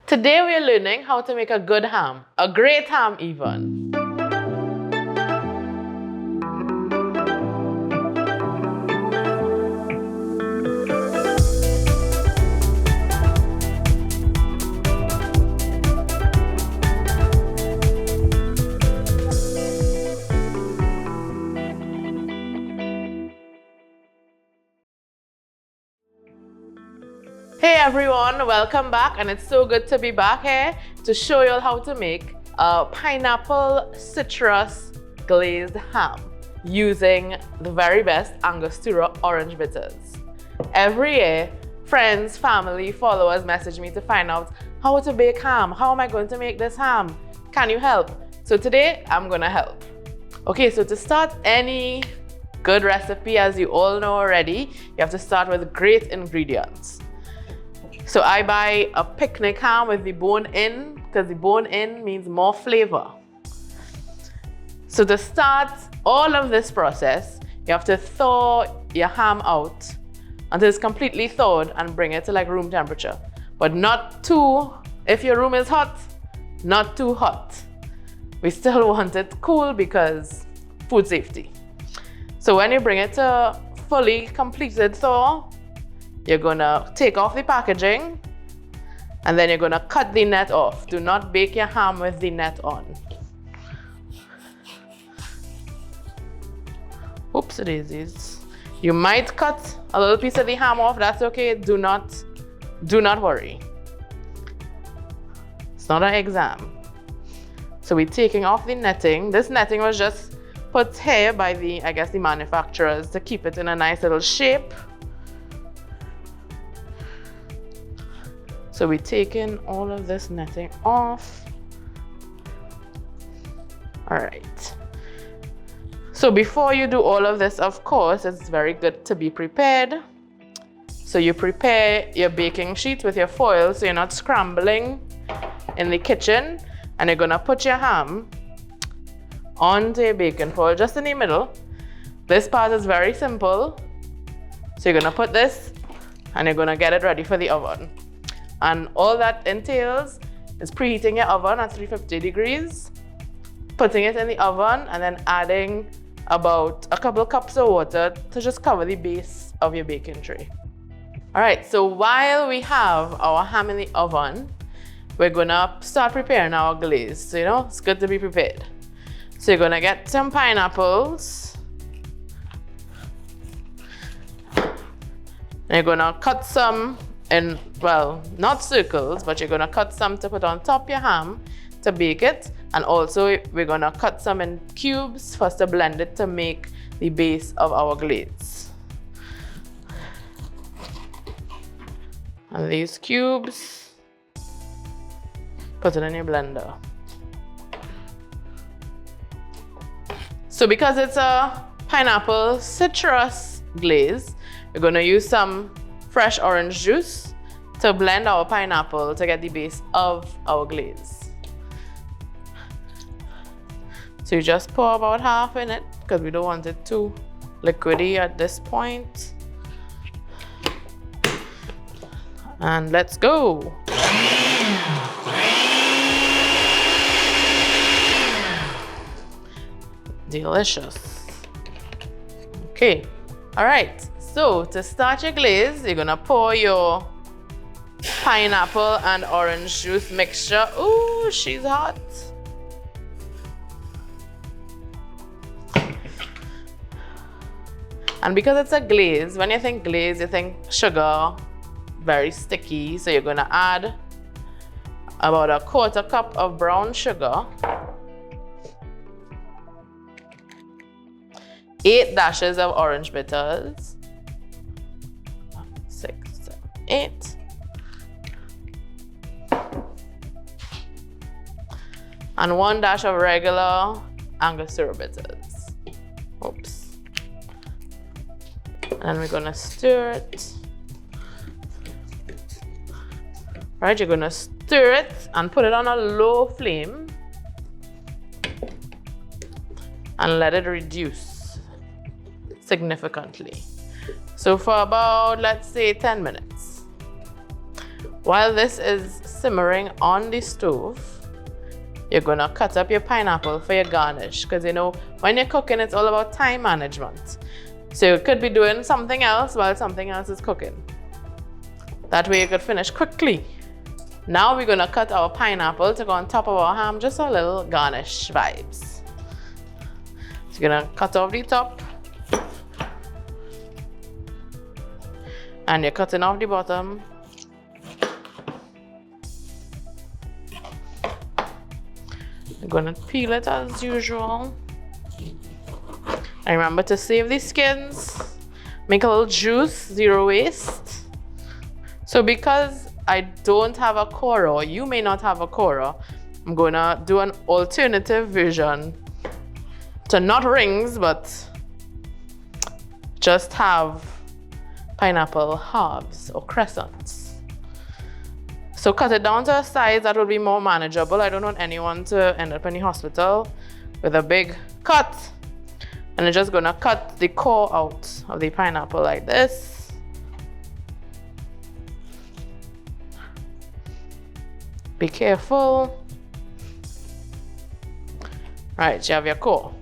Today we are learning how to make a good ham, a great ham even. Hey everyone, welcome back, and it's so good to be back here to show you all how to make a pineapple citrus glazed ham using the very best Angostura Orange Bitters. Every year, friends, family, followers message me to find out how to bake ham. How am I going to make this ham? Can you help? So today, I'm gonna help. Okay, so to start any good recipe, as you all know already, you have to start with great ingredients. So I buy a picnic ham with the bone in, because the bone in means more flavor. So to start all of this process, you have to thaw your ham out until it's completely thawed and bring it to like room temperature. But not too, if your room is hot, not too hot. We still want it cool because food safety. So when you bring it to fully completed thaw, you're gonna take off the packaging and then you're gonna cut the net off. Do not bake your ham with the net on. Oops, daisies. You might cut a little piece of the ham off, that's okay. Do not worry. It's not an exam. So we're taking off the netting. This netting was just put here by the manufacturers to keep it in a nice little shape. So we're taking all of this netting off. All right. So before you do all of this, of course, it's very good to be prepared. So you prepare your baking sheet with your foil so you're not scrambling in the kitchen, and you're gonna put your ham onto your baking foil just in the middle. This part is very simple. So you're gonna put this and you're gonna get it ready for the oven. And all that entails is preheating your oven at 350 degrees, putting it in the oven, and then adding about a couple of cups of water to just cover the base of your baking tray. All right, so while we have our ham in the oven, we're gonna start preparing our glaze. So, it's good to be prepared. So you're gonna get some pineapples. And you're gonna cut some in, well, not circles, but you're gonna cut some to put on top of your ham to bake it. And also we're gonna cut some in cubes for us to blend it to make the base of our glaze. And these cubes, put it in your blender. So because it's a pineapple citrus glaze, we're gonna use some fresh orange juice to blend our pineapple to get the base of our glaze. So you just pour about half in it because we don't want it too liquidy at this point. And let's go. Delicious. Okay, all right. So to start your glaze, you're gonna pour your pineapple and orange juice mixture. Ooh, she's hot. And because it's a glaze, when you think glaze, you think sugar, very sticky. So you're gonna add about a quarter cup of brown sugar, 8 dashes of orange bitters, 6, 7, 8. And 1 dash of regular Angostura bitters. Oops. And we're gonna stir it. Right, you're gonna stir it and put it on a low flame and let it reduce significantly. So for about, let's say, 10 minutes. While this is simmering on the stove, you're gonna cut up your pineapple for your garnish. Because you know, when you're cooking, it's all about time management. So you could be doing something else while something else is cooking. That way you could finish quickly. Now we're gonna cut our pineapple to go on top of our ham, just a little garnish vibes. So you're gonna cut off the top. And you're cutting off the bottom. You're gonna peel it as usual. And remember to save the skins. Make a little juice, zero waste. So because I don't have a corer, you may not have a corer, I'm gonna do an alternative version to not rings, but just have pineapple halves or crescents. So cut it down to a size that will be more manageable. I don't want anyone to end up in the hospital with a big cut. And I'm just gonna cut the core out of the pineapple like this. Be careful. Right, you have your core.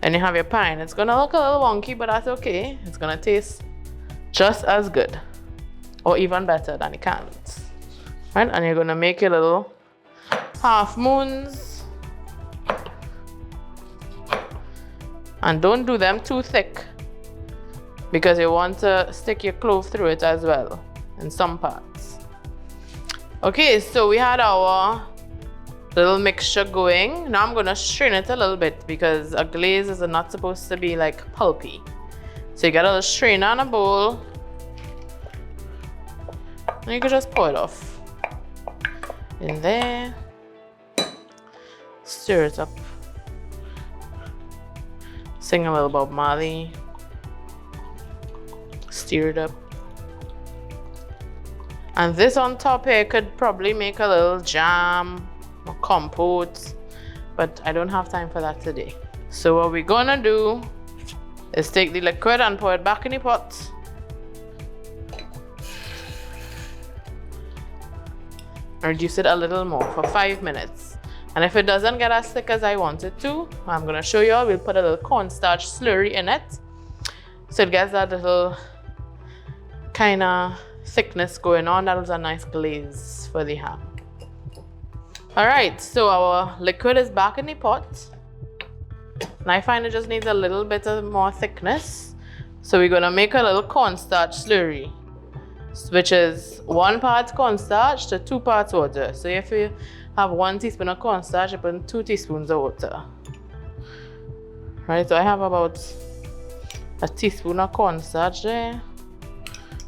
And you have your pine. It's gonna look a little wonky, but that's okay. It's gonna taste just as good or even better than the cans. Right, and you're gonna make your little half moons. And don't do them too thick because you want to stick your clove through it as well in some parts. Okay, so we had our little mixture going. Now I'm gonna strain it a little bit because a glaze is not supposed to be like pulpy. So you get a little strainer in a bowl. And you can just pour it off in there. Stir it up. Sing a little Bob Marley. Stir it up. And this on top here could probably make a little jam or compote, but I don't have time for that today. So what we're gonna do is take the liquid and pour it back in the pot. Reduce it a little more for 5 minutes. And if it doesn't get as thick as I want it to, I'm gonna show you, we'll put a little cornstarch slurry in it. So it gets that little kind of thickness going on. That was a nice glaze for the ham. All right, so our liquid is back in the pot. And I find it just needs a little bit of more thickness. So we're gonna make a little cornstarch slurry, which is 1 part cornstarch to 2 parts water. So if you have 1 teaspoon of cornstarch, you put in 2 teaspoons of water. Right, so I have about a teaspoon of cornstarch there.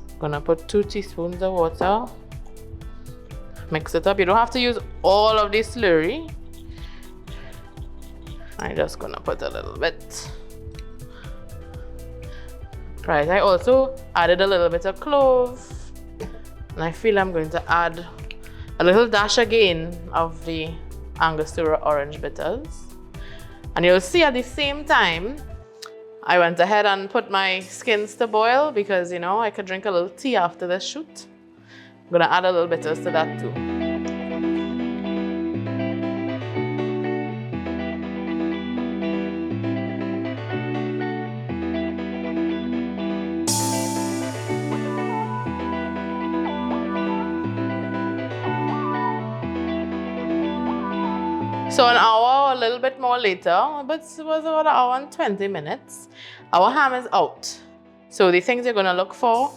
I'm gonna put 2 teaspoons of water. Mix it up. You don't have to use all of this slurry. I'm just gonna put a little bit. Right, I also added a little bit of clove. And I feel I'm going to add a little dash again of the Angostura Orange Bitters. And you'll see at the same time, I went ahead and put my skins to boil because, you know, I could drink a little tea after this shoot. I'm gonna add a little bitters to that too. So an hour or a little bit more later, but it was about an hour and 20 minutes, our ham is out. So the things you're gonna look for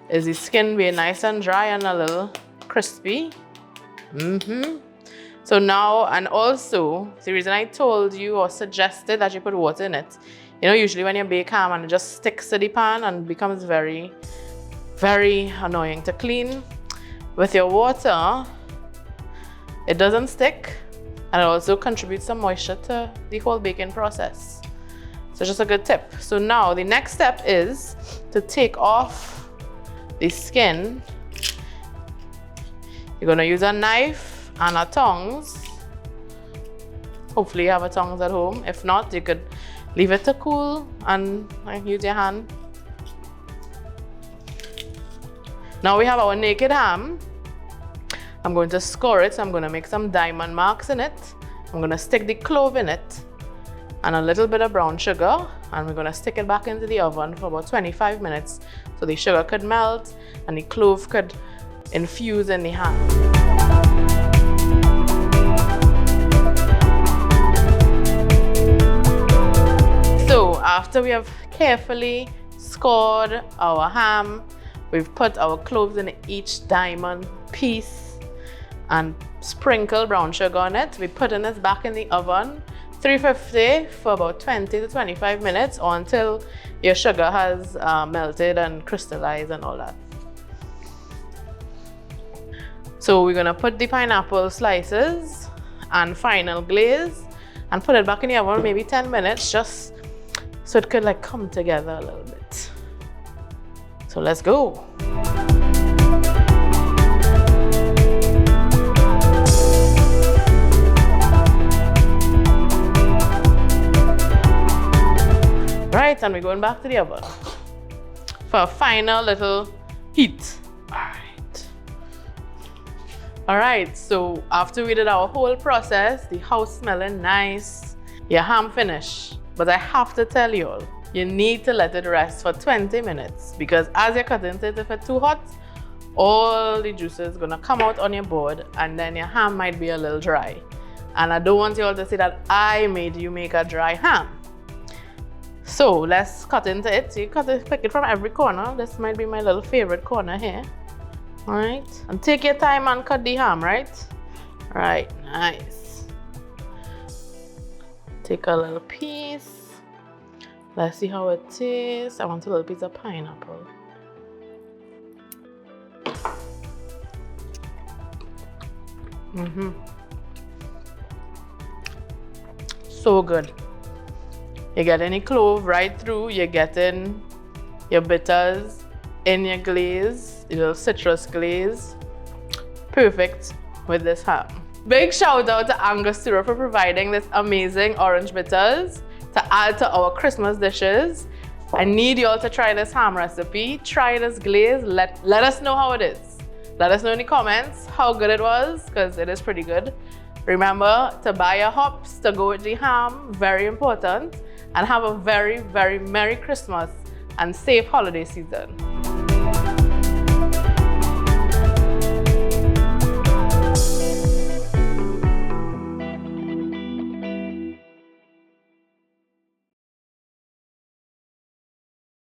is the skin being nice and dry and a little crispy. So now, and also, the reason I told you or suggested that you put water in it, you know, usually when you bake ham and it just sticks to the pan and becomes very, very annoying to clean. With your water, it doesn't stick, and it also contributes some moisture to the whole baking process. So just a good tip. So now the next step is to take off the skin. You're gonna use a knife and a tongs. Hopefully you have a tongs at home. If not, you could leave it to cool and use your hand. Now we have our naked ham. I'm going to score it, so I'm going to make some diamond marks in it. I'm going to stick the clove in it and a little bit of brown sugar, and we're going to stick it back into the oven for about 25 minutes so the sugar could melt and the clove could infuse in the ham. So after we have carefully scored our ham, we've put our cloves in each diamond piece and sprinkle brown sugar on it. We put this back in the oven, 350 for about 20 to 25 minutes, or until your sugar has melted and crystallized and all that. So we're gonna put the pineapple slices and final glaze and put it back in the oven maybe 10 minutes, just so it could like come together a little bit. So let's go. Right, and we're going back to the oven for a final little heat. All right, so after we did our whole process, the house smelling nice, your ham finished. But I have to tell you all, you need to let it rest for 20 minutes, because as you're cutting it, if it's too hot, all the juices is gonna come out on your board and then your ham might be a little dry. And I don't want you all to say that I made you make a dry ham. So let's cut into it. So you pick it from every corner. This might be my little favorite corner here. All right, and take your time and cut the ham, right? All right, nice. Take a little piece. Let's see how it tastes. I want a little piece of pineapple. So good. You get any clove right through, you're getting your bitters in your glaze, your little citrus glaze. Perfect with this ham. Big shout out to Angostura for providing this amazing orange bitters to add to our Christmas dishes. I need you all to try this ham recipe. Try this glaze. Let us know how it is. Let us know in the comments how good it was, because it is pretty good. Remember to buy your hops to go with the ham, very important. And have a very, very Merry Christmas and safe holiday season.